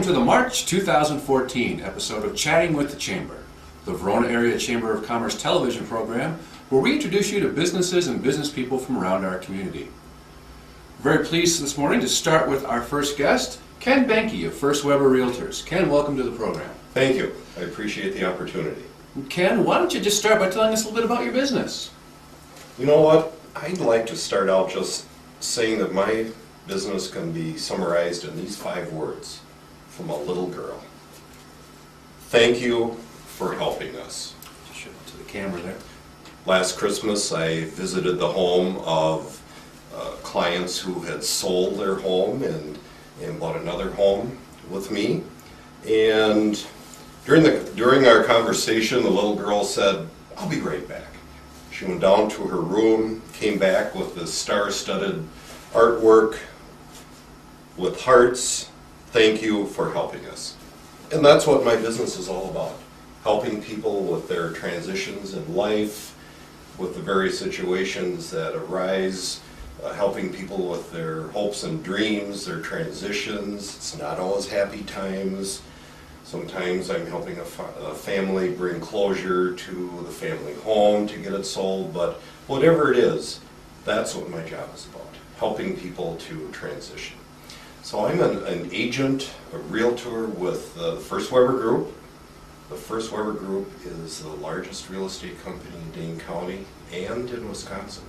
Welcome to the March 2014 episode of Chatting with the Chamber, the Verona Area Chamber of Commerce television program where we introduce you to businesses and business people from around our community. Very pleased this morning to start with our first guest, Ken Behnke of First Weber Realtors. Ken, welcome to the program. Thank you. I appreciate the opportunity. Ken, why don't you just start by telling us a little bit about your business? You know what? I'd like to start out just saying that my business can be summarized in these 5 words from a little girl. Thank you for helping us. Just show it to the camera there. Last Christmas, I visited the home of clients who had sold their home and bought another home with me. And during our conversation, the little girl said, "I'll be right back." She went down to her room, came back with this star-studded artwork with hearts. Thank you for helping us. And that's what my business is all about. Helping people with their transitions in life, with the various situations that arise, helping people with their hopes and dreams, their transitions. It's not always happy times. Sometimes I'm helping a family bring closure to the family home to get it sold, but whatever it is, that's what my job is about, helping people to transition. So I'm an agent, a realtor with the First Weber Group. The First Weber Group is the largest real estate company in Dane County and in Wisconsin,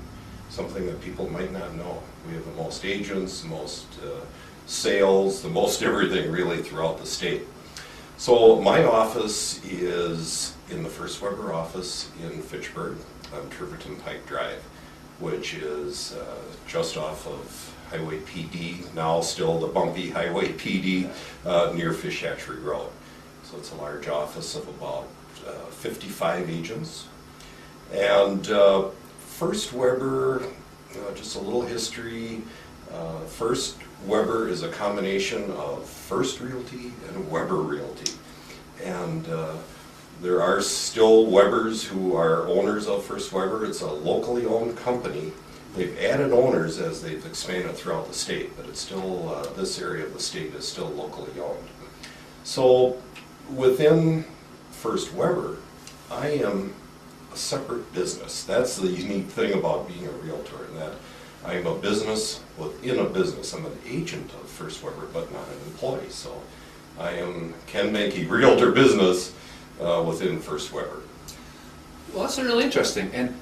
something that people might not know. We have the most agents, the most sales, the most everything really throughout the state. So my office is in the First Weber office in Fitchburg on Turverton Pike Drive, which is just off of Highway PD, now still the bumpy Highway PD near Fish Hatchery Road. So it's a large office of about 55 agents. And First Weber, just a little history. First Weber is a combination of First Realty and Weber Realty. And there are still Webers who are owners of First Weber. It's a locally owned company. They've added owners as they've expanded throughout the state, but it's still, this area of the state is still locally owned. So within First Weber, I am a separate business. That's the unique thing about being a realtor, in that I am a business within a business. I'm an agent of First Weber, but not an employee. So I am Ken Behnke, realtor business within First Weber. Well, that's really interesting. And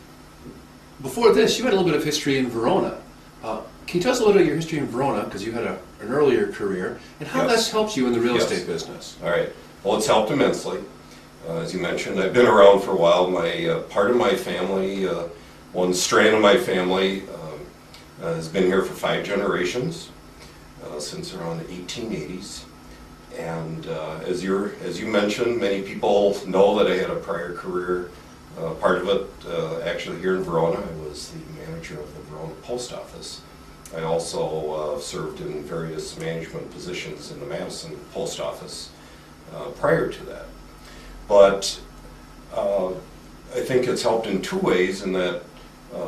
before this, you had a little bit of history in Verona. Can you tell us a little bit of your history in Verona, because you had an earlier career, and how that's helped you in the real estate business? All right. Well, it's helped immensely. As you mentioned, I've been around for a while. My part of my family, one strand of my family, has been here for 5 generations, since around the 1880s. And as you mentioned, many people know that I had a prior career. Part of it, actually here in Verona, I was the manager of the Verona Post Office. I also served in various management positions in the Madison Post Office prior to that. But I think it's helped in 2 ways, in that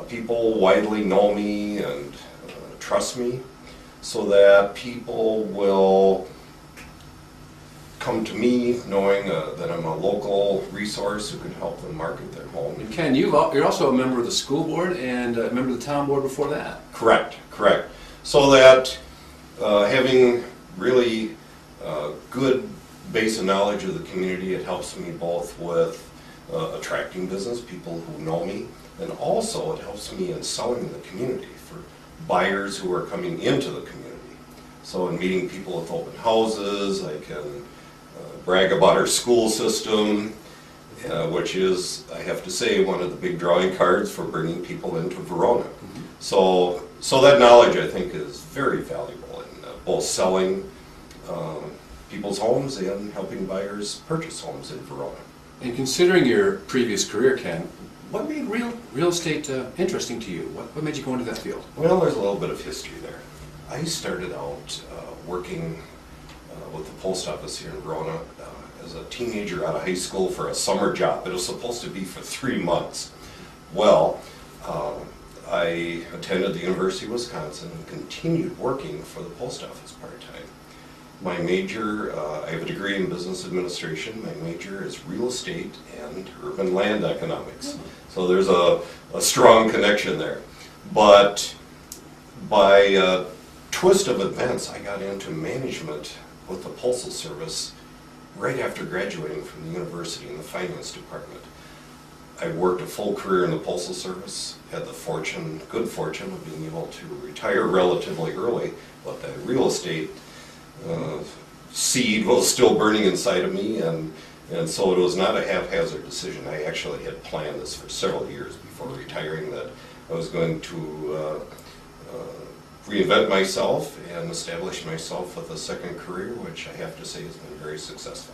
people widely know me and trust me, so that people will come to me knowing that I'm a local resource who can help them market their home. And Ken, you're also a member of the school board and a member of the town board before that. Correct. So that having really good base of knowledge of the community, it helps me both with attracting business, people who know me, and also it helps me in selling in the community for buyers who are coming into the community. So in meeting people with open houses, I can brag about our school system, which is, I have to say, one of the big drawing cards for bringing people into Verona. Mm-hmm. So that knowledge, I think, is very valuable in both selling people's homes and helping buyers purchase homes in Verona. And considering your previous career, Ken, what made real estate interesting to you? What made you go into that field? Well, there's a little bit of history there. I started out working with the post office here in Verona as a teenager out of high school for a summer job. It was supposed to be for 3 months. Well, I attended the University of Wisconsin and continued working for the post office part-time. My major, I have a degree in business administration. My major is real estate and urban land economics. So there's a strong connection there. But by twist of events, I got into management with the Postal Service right after graduating from the university in the finance department. I worked a full career in the Postal Service, had the good fortune of being able to retire relatively early, but the real estate seed was still burning inside of me, and so it was not a haphazard decision. I actually had planned this for several years before retiring, that I was going to reinvent myself and establish myself with a second career, which I have to say has been very successful.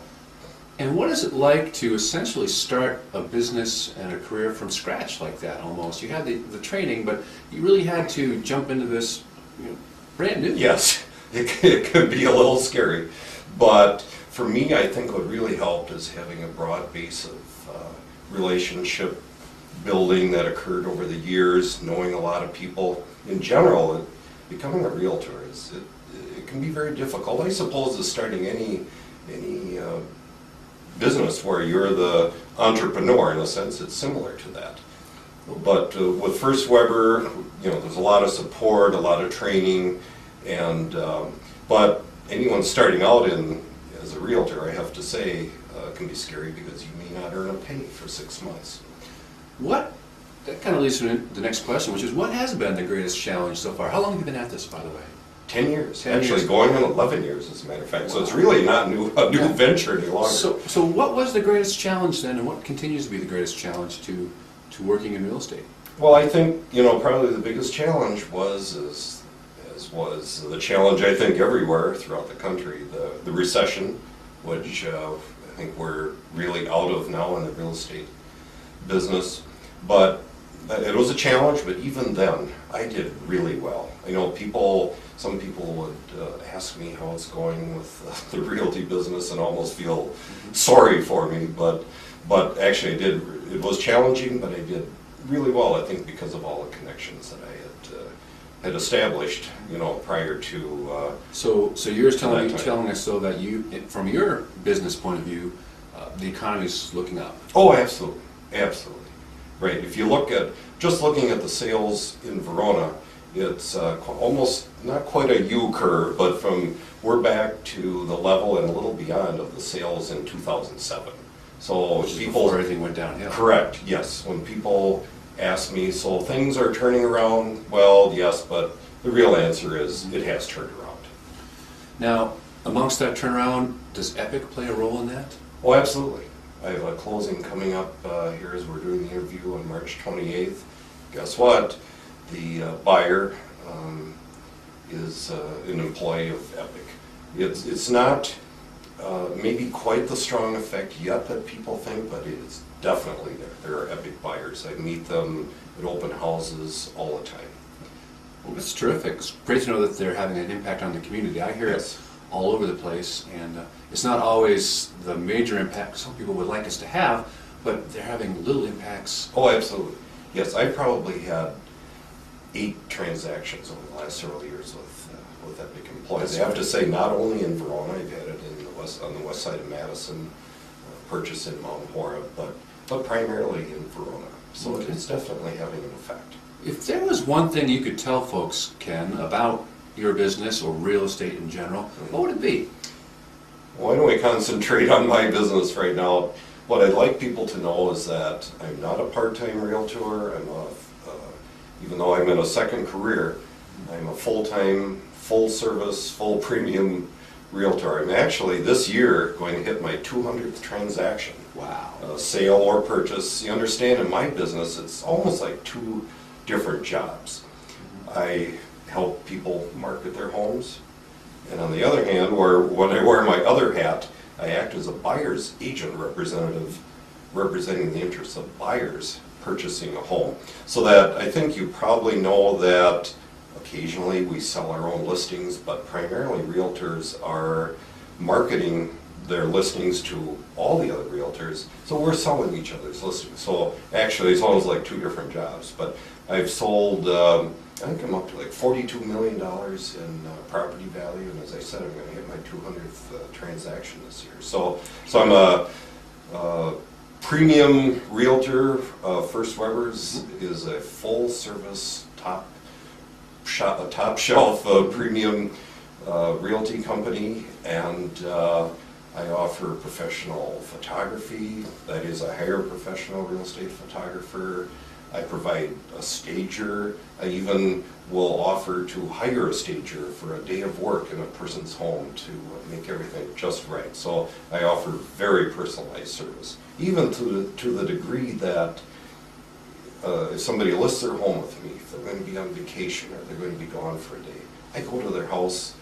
And what is it like to essentially start a business and a career from scratch like that almost? You had the training, but you really had to jump into this brand new. Yes, it could be a little scary, but for me, I think what really helped is having a broad base of relationship building that occurred over the years, knowing a lot of people. In general, becoming a realtor it can be very difficult. I suppose as starting any business where you're the entrepreneur, in a sense, it's similar to that. But with First Weber, there's a lot of support, a lot of training, and but anyone starting out as a realtor, I have to say, can be scary because you may not earn a penny for 6 months. That kind of leads to the next question, which is, what has been the greatest challenge so far? How long have you been at this, by the way? 10 years. 10 Actually, years. going on 11 years, as a matter of fact. Wow. So it's really not a new venture any longer. So what was the greatest challenge then, and what continues to be the greatest challenge to working in real estate? Well, I think, probably the biggest challenge was the challenge, I think, everywhere throughout the country, the recession, which I think we're really out of now in the real estate business. But it was a challenge, but even then, I did really well. Some people would ask me how it's going with the realty business and almost feel sorry for me, but actually it was challenging, but I did really well, I think, because of all the connections that I had established, prior to. So you're telling us though that from your business point of view, the economy is looking up. Oh, absolutely, right. If you looking at the sales in Verona, it's almost not quite a U curve, but we're back to the level and a little beyond of the sales in 2007. So which is before everything went downhill. Correct. Yes. When people ask me, so things are turning around, well, yes, but the real answer is it has turned around. Now, amongst that turnaround, does Epic play a role in that? Oh, absolutely. I have a closing coming up here as we're doing the interview on March 28th. Guess what? The buyer is an employee of Epic. It's not maybe quite the strong effect yet that people think, but it's definitely there. There are Epic buyers. I meet them at open houses all the time. Well, that's terrific. It's great to know that they're having an impact on the community. I hear it all over the place, and it's not always the major impact some people would like us to have, but they're having little impacts. Oh, absolutely. Yes, I probably had 8 transactions over the last several years with Epic employees. I have to say, not only in Verona, I've had it on the west side of Madison, purchase in Mount Horeb, but primarily in Verona. So Okay. It's definitely having an effect. If there was one thing you could tell folks, Ken, about your business or real estate in general, what would it be? Why don't we concentrate on my business right now? What I'd like people to know is that I'm not a part-time realtor. Even though I'm in a second career, I'm a full-time, full-service, full premium realtor. I'm actually this year going to hit my 200th transaction. Wow. Sale or purchase. You understand, in my business, it's almost like 2 different jobs. I help people market their homes, and on the other hand, when I wear my other hat, I act as a buyer's agent representative, representing the interests of buyers purchasing a home. So that I think you probably know that occasionally we sell our own listings, but primarily realtors are marketing their listings to all the other realtors. So we're selling each other's listings. So actually, it's almost like two different jobs. But I've sold, I think I'm up to like $42 million in property value. And as I said, I'm going to hit my 200th transaction this year. So I'm a premium realtor. First Weber's is a full service top shelf premium realty company, and I offer professional photography. That is, I hire a professional real estate photographer. I provide a stager. I even will offer to hire a stager for a day of work in a person's home to make everything just right. So I offer very personalized service, even to the degree that if somebody lists their home with me, if they're going to be on vacation or they're going to be gone for a day, I go to their house,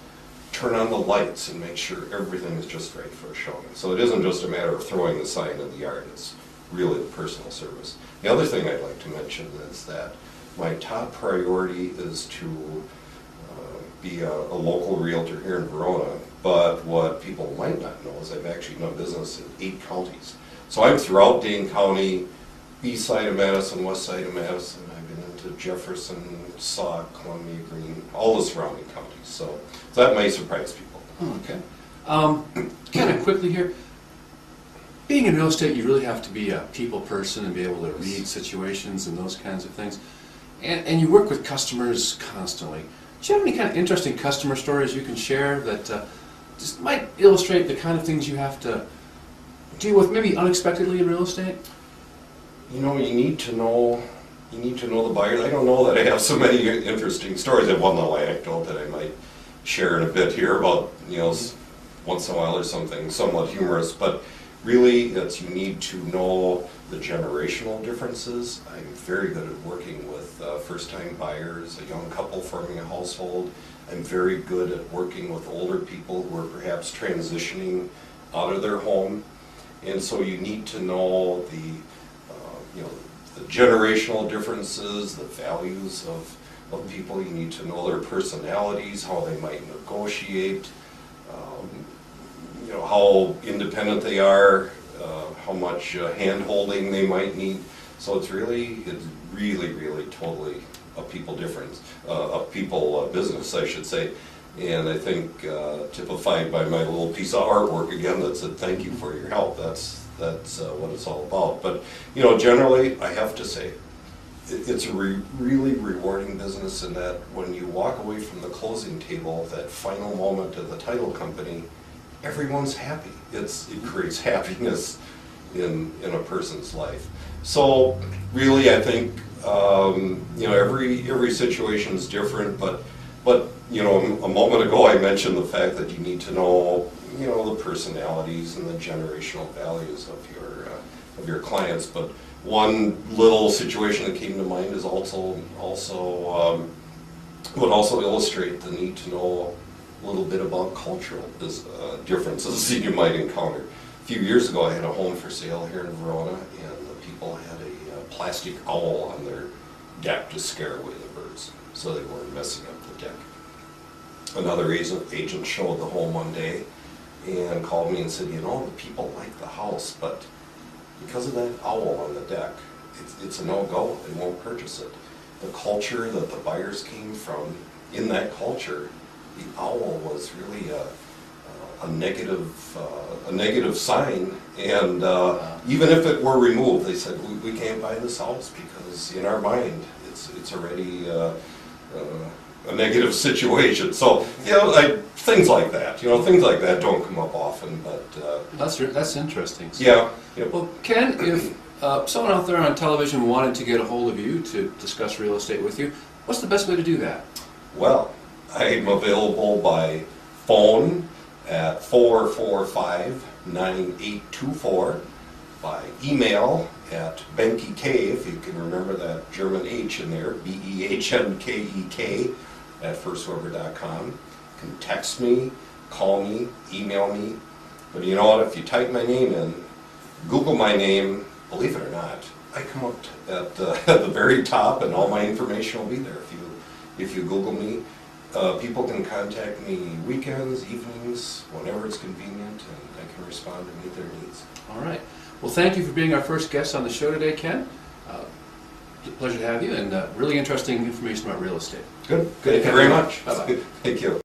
turn on the lights, and make sure everything is just right for a showing. So it isn't just a matter of throwing the sign in the yard, it's really the personal service. The other thing I'd like to mention is that my top priority is to be a local realtor here in Verona, but what people might not know is I've actually done business in 8 counties. So I'm throughout Dane County, east side of Madison, west side of Madison. I've been into Jefferson, Sauk, Columbia, Greene, all the surrounding counties. So that might surprise people. Oh, okay. Kind of quickly here, being in real estate, you really have to be a people person and be able to read situations and those kinds of things. And you work with customers constantly. Do you have any kind of interesting customer stories you can share that just might illustrate the kind of things you have to deal with maybe unexpectedly in real estate? You know, you need to know the buyers. I don't know that I have so many interesting stories. I have one little anecdote that I might share in a bit here about, once in a while or something somewhat humorous, but really it's you need to know the generational differences. I'm very good at working with first-time buyers, a young couple forming a household. I'm very good at working with older people who are perhaps transitioning out of their home. And so you need to know the generational differences, the values of people. You need to know their personalities, how they might negotiate, how independent they are, how much hand-holding they might need. So it's really totally a people difference, a people business, I should say. And I think typified by my little piece of artwork again that said, "Thank you for your help." That's what it's all about. But generally, I have to say, it's a really rewarding business in that when you walk away from the closing table, that final moment of the title company, everyone's happy. It creates happiness in a person's life. So really, I think every situation is different. But a moment ago I mentioned the fact that you need to know the personalities and the generational values of your clients. But one little situation that came to mind is also would also illustrate the need to know a little bit about cultural differences that you might encounter. A few years ago, I had a home for sale here in Verona, and the people had a plastic owl on their deck to scare away the birds, so they weren't messing up the deck. Another agent showed the home one day and called me and said, the people like the house, but because of that owl on the deck, it's a no-go. They won't purchase it. The culture that the buyers came from, in that culture, the owl was really a negative sign, and even if it were removed, they said we can't buy this house because in our mind it's already a negative situation. So things like that. Things like that don't come up often, but that's interesting. So, yeah. Well, Ken, if someone out there on television wanted to get a hold of you to discuss real estate with you, what's the best way to do that? Well, I'm available by phone at 445-9824, by email at Behnke, if you can remember that German H in there, Behnke at firstweber.com. You can text me, call me, email me. But you know what, if you type my name in, Google my name, believe it or not, I come up at the very top and all my information will be there if you Google me. People can contact me weekends, evenings, whenever it's convenient, and I can respond to meet their needs. All right. Well, thank you for being our first guest on the show today, Ken. It's a pleasure to have you, and really interesting information about real estate. Good. Thank you very much. Bye-bye. Thank you.